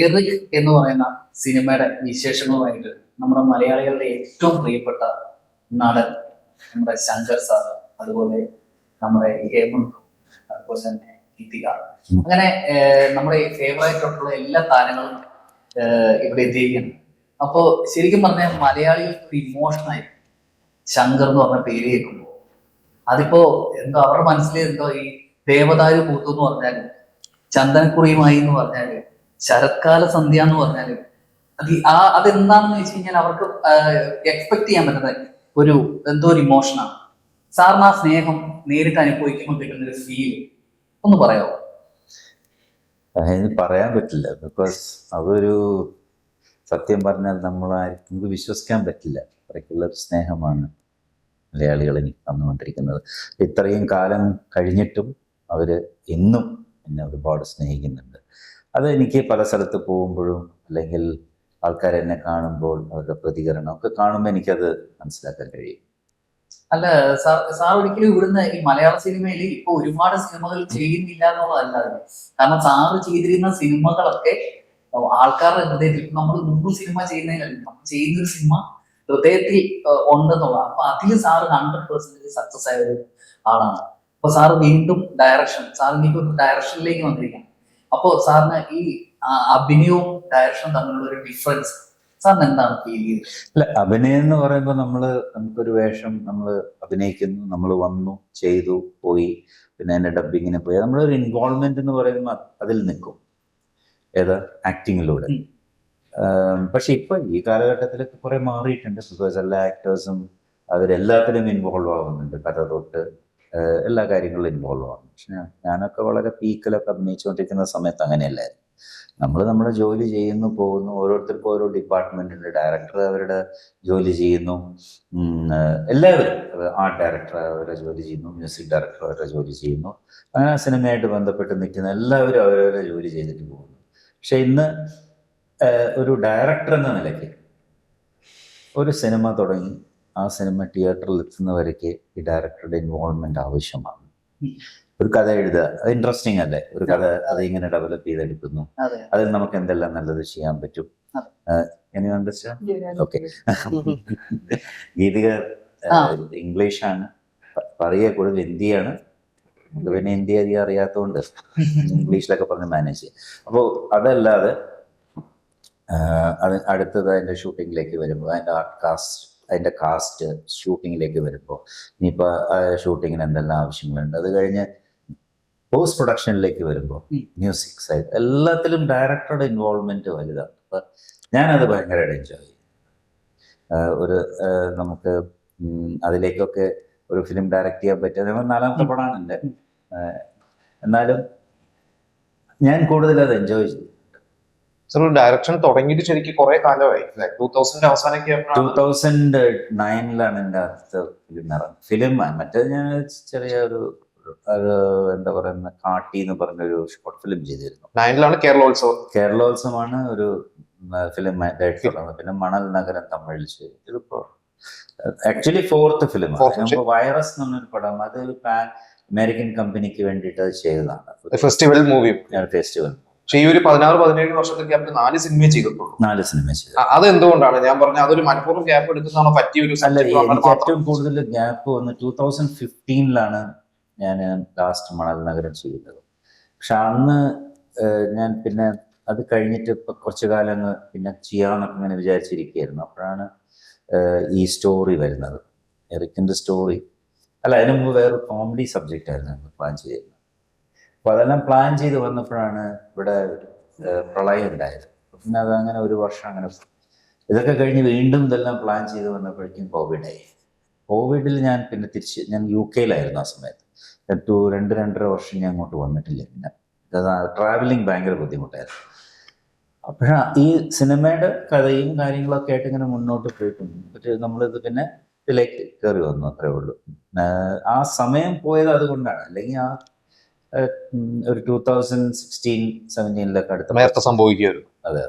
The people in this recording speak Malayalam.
എറിക് എന്ന് പറയുന്ന സിനിമയുടെ വിശേഷങ്ങളുമായിട്ട് നമ്മുടെ മലയാളികളുടെ ഏറ്റവും പ്രിയപ്പെട്ട നടൻ നമ്മുടെ ശങ്കർ സാർ, അതുപോലെ നമ്മുടെ ഹേമന്ത്, അതുപോലെ തന്നെ ഗീതിക, അങ്ങനെ നമ്മുടെ ഫേവറേറ്റ് ആയിട്ടുള്ള എല്ലാ താരങ്ങളും ഇവിടെ എത്തിയിരിക്കുന്നു. അപ്പോ ശരിക്കും പറഞ്ഞാൽ മലയാളികൾക്ക് ഇമോഷണായി ശങ്കർ എന്ന് പറഞ്ഞ പേര് കേൾക്കുമ്പോൾ അതിപ്പോ എന്തോ അവരുടെ മനസ്സിൽ എന്തോ ഈ ദേവദാരു പൂത്തു എന്ന് പറഞ്ഞാലും ചന്ദനക്കുറിയുമായി എന്ന് പറഞ്ഞാല് ശരത്കാല സന്ധ്യ എന്ന് പറഞ്ഞാല് അതെന്താണെന്ന് വെച്ച് കഴിഞ്ഞാൽ അവർക്ക് എക്സ്പെക്ട് ചെയ്യാൻ പറ്റുന്ന ഒരു എന്തോ ഒരു ഇമോഷനാണ്. സാറിന് ആ സ്നേഹം നേരിട്ട് അനുഭവിക്കുമ്പോൾ കിട്ടുന്ന ഒരു ഫീൽ ഒന്ന് പറയാമോ? പറയാൻ പറ്റില്ല. ബിക്കോസ് അതൊരു സത്യം പറഞ്ഞാൽ നമുക്ക് വിശ്വസിക്കാൻ പറ്റില്ല. അത്രയ്ക്കുള്ളൊരു സ്നേഹമാണ് മലയാളികൾ എനിക്ക് തന്നുകൊണ്ടിരിക്കുന്നത്. ഇത്രയും കാലം കഴിഞ്ഞിട്ടും അവര് ഇന്നും എന്നെ ഒരുപാട് സ്നേഹിക്കുന്നുണ്ട്. അത് എനിക്ക് പല സ്ഥലത്ത് പോകുമ്പോഴും അല്ലെങ്കിൽ ആൾക്കാരെന്നെ കാണുമ്പോൾ അവരുടെ പ്രതികരണം ഒക്കെ കാണുമ്പോൾ എനിക്കത് മനസ്സിലാക്കാൻ കഴിയും. അല്ല സാർ ഒരിക്കലും ഇവിടുന്ന് ഈ മലയാള സിനിമയിൽ ഇപ്പൊ ഒരുപാട് സിനിമകൾ ചെയ്യുന്നില്ല എന്നുള്ളതല്ലാതെ, കാരണം സാറ് ചെയ്തിരുന്ന സിനിമകളൊക്കെ ആൾക്കാരുടെ ഹൃദയത്തിൽ, നമ്മൾ മുമ്പ് സിനിമ ചെയ്യുന്നൊരു സിനിമ ഹൃദയത്തിൽ ഉണ്ടെന്നുള്ള, അപ്പൊ അതിൽ സാറ് 100% സക്സസ് ആയ ഒരു ആളാണ്. അപ്പൊ സാറ് വീണ്ടും സാറിന് ഒരു ഡയറക്ഷനിലേക്ക് വന്നിരിക്കണം. അപ്പോ സാറിന് ഈ അഭിനയവും ഡയറക്ഷനും തമ്മിലുള്ള ഒരു ഡിഫറൻസ് സാറിന് എന്താണ് ഫീൽ ചെയ്തത്? അല്ല, അഭിനയം എന്ന് പറയുമ്പോൾ നമുക്കൊരു വേഷം നമ്മൾ അഭിനയിക്കുന്നു, നമ്മൾ വന്നു ചെയ്തു പോയി, പിന്നെ അതിന്റെ ഡബിങ്ങിന് പോയി, നമ്മളൊരു ഇൻവോൾവ്മെന്റ് എന്ന് പറയുമ്പോൾ അതിൽ നിൽക്കും, ഏതാ ആക്ടിങ്ങിലൂടെ. പക്ഷെ ഇപ്പൊ ഈ കാലഘട്ടത്തിലൊക്കെ കുറെ മാറിയിട്ടുണ്ട്. ബിക്കോസ് എല്ലാ ആക്ടേഴ്സും അവരെല്ലാത്തിലും ഇൻവോൾവ് ആവുന്നുണ്ട്, കഥ തൊട്ട് എല്ലാ കാര്യങ്ങളിലും ഇൻവോൾവ് ആവുന്നു. പക്ഷെ ഞാനൊക്കെ വളരെ പീക്കിലൊക്കെ അഭിനയിച്ചുകൊണ്ടിരിക്കുന്ന സമയത്ത് അങ്ങനെയല്ലായിരുന്നു. നമ്മൾ നമ്മുടെ ജോലി ചെയ്യുന്നു, പോകുന്നു, ഓരോരുത്തർക്കും ഓരോ ഡിപ്പാർട്ട്മെന്റ് ഉണ്ട്. ഡയറക്ടർ അവരുടെ ജോലി ചെയ്യുന്നു, എല്ലാവരും ആർട്ട് ഡയറക്ടർ അവരുടെ ജോലി ചെയ്യുന്നു, മ്യൂസിക് ഡയറക്ടർ അവരുടെ ജോലി ചെയ്യുന്നു, അങ്ങനെ സിനിമയായിട്ട് ബന്ധപ്പെട്ട് നിൽക്കുന്ന എല്ലാവരും അവരവരുടെ ജോലി ചെയ്തിട്ട് പോകുന്നു. പക്ഷെ ഇന്ന് ഒരു ഡയറക്ടർ എന്ന നിലയ്ക്ക് ഒരു സിനിമ തുടങ്ങി ആ സിനിമ തിയേറ്ററിൽ എത്തുന്നവരേക്ക് ഈ ഡയറക്ടറുടെ ഇൻവോൾവ്മെന്റ് ആവശ്യമാണ്. ഒരു കഥ എഴുതുക, അത് ഇൻട്രസ്റ്റിംഗ് അല്ലേ? ഒരു കഥ അത് ഇങ്ങനെ ഡെവലപ്പ് ചെയ്തെടുക്കുന്നു, അതിൽ നമുക്ക് എന്തെല്ലാം നല്ലത് ചെയ്യാൻ പറ്റും. ഓക്കെ, ഗീതിക ഇംഗ്ലീഷാണ് പറയുക, കൂടുതൽ ഹിന്ദിയാണ്. നമുക്ക് പിന്നെ ഹിന്ദി അധികം അറിയാത്തതുകൊണ്ട് ഇംഗ്ലീഷിലൊക്കെ പറഞ്ഞ് മാനേജ് ചെയ്യും. അപ്പോൾ അതല്ലാതെ അടുത്തത് അതിൻ്റെ ഷൂട്ടിങ്ങിലേക്ക് വരുമ്പോൾ അതിൻ്റെ കാസ്റ്റ് ഷൂട്ടിങ്ങിലേക്ക് വരുമ്പോൾ ഇനിയിപ്പോൾ ഷൂട്ടിങ്ങിന് എന്തെല്ലാം ആവശ്യങ്ങളുണ്ട്, അത് കഴിഞ്ഞ് പോസ്റ്റ് പ്രൊഡക്ഷനിലേക്ക് വരുമ്പോൾ മ്യൂസിക് സൈഡ് എല്ലാത്തിലും ഡയറക്ടറുടെ ഇൻവോൾവ്മെന്റ് വലുതാണ്. അപ്പം ഞാനത് ഭയങ്കരമായിട്ട് എൻജോയ് ചെയ്യും. നമുക്ക് അതിലേക്കൊക്കെ ഒരു ഫിലിം ഡയറക്റ്റ് ചെയ്യാൻ പറ്റിയ 4ാമത്തെ പടമാണ് എൻ്റെ. എന്നാലും ഞാൻ കൂടുതൽ അത് എൻജോയ് ചെയ്തു. ഡയറക്ഷൻ തുടങ്ങിയിട്ട് ശരിക്കും കുറെ കാലമായി. 2000 അവസാനമൊക്കെ 2009 എൻ്റെ അടുത്ത ഫിലിം. മറ്റേത് ഞാൻ ചെറിയ ഒരു എന്താ പറയുന്ന കാട്ടി എന്ന് പറഞ്ഞൊരു ഷോർട്ട് ഫിലിം ചെയ്തിരുന്നു. 9 കേരളോത്സവമാണ് ഒരു ഫിലിം ആയിട്ടുള്ളത്. പിന്നെ മണൽ നഗരം തമിഴിൽ ചെയ്തു. ഇതിപ്പോ ആക്ച്വലി 4th ഫിലിമാണ്. വൈറസ് എന്നൊരു പടം, അത് അമേരിക്കൻ കമ്പനിക്ക് വേണ്ടിയിട്ട് അത് ചെയ്തതാണ്. Festival movie. ഫെസ്റ്റിവൽ. പക്ഷേ ഈ ഒരു 16-17 വർഷത്തെ ഗ്യാപ്പിൽ 4 സിനിമ ചെയ്തിട്ടുള്ളൂ. 4 സിനിമ ചെയ്തു. അതെന്തുകൊണ്ടാണ്? ഞാൻ പറഞ്ഞ അതൊരു മനഃപൂർവ്വം ഗ്യാപ്പ് എടുക്കുന്നതാണോ? പറ്റിയൊരു ഏറ്റവും കൂടുതൽ ഗ്യാപ്പ് വന്ന് 2015 ഞാൻ ലാസ്റ്റ് മണൽ നഗരം ചെയ്യുന്നത്. പക്ഷെ അന്ന് ഞാൻ പിന്നെ അത് കഴിഞ്ഞിട്ട് ഇപ്പൊ കുറച്ചു കാലം പിന്നെ ചെയ്യാമെന്നൊക്കെ ഇങ്ങനെ വിചാരിച്ചിരിക്കുകയായിരുന്നു. അപ്പോഴാണ് ഈ സ്റ്റോറി വരുന്നത്, എറിക്കിന്റെ സ്റ്റോറി. അല്ല, അതിനു മുമ്പ് വേറെ കോമഡി സബ്ജക്റ്റ് ആയിരുന്നു പ്ലാൻ ചെയ്തിരുന്നത്. അപ്പൊ അതെല്ലാം പ്ലാൻ ചെയ്ത് വന്നപ്പോഴാണ് ഇവിടെ പ്രളയം ഉണ്ടായത്. പിന്നെ അതങ്ങനെ ഒരു വർഷം അങ്ങനെ ഇതൊക്കെ കഴിഞ്ഞ് വീണ്ടും ഇതെല്ലാം പ്ലാൻ ചെയ്ത് വന്നപ്പോഴേക്കും കോവിഡായി. കോവിഡിൽ ഞാൻ പിന്നെ ഞാൻ UK-യിലായിരുന്നു ആ സമയത്ത്. 2-2.5 വർഷം ഞാൻ അങ്ങോട്ട് വന്നിട്ടില്ല. പിന്നെ ട്രാവലിംഗ് ഭയങ്കര ബുദ്ധിമുട്ടായിരുന്നു. അപ്പോഴാണ് ഈ സിനിമയുടെ കഥയും കാര്യങ്ങളൊക്കെ ആയിട്ട് ഇങ്ങനെ മുന്നോട്ട് പോയിട്ടുണ്ട്. പക്ഷേ നമ്മളിത് പിന്നെ ഇതിലേക്ക് കയറി വന്നു, അത്രേ ഉള്ളൂ. ആ സമയം പോയത് അതുകൊണ്ടാണ്. അല്ലെങ്കിൽ ആ ഒരു 2016-17 അടുത്ത സംഭവിക്കുമായിരുന്നു. അതെ.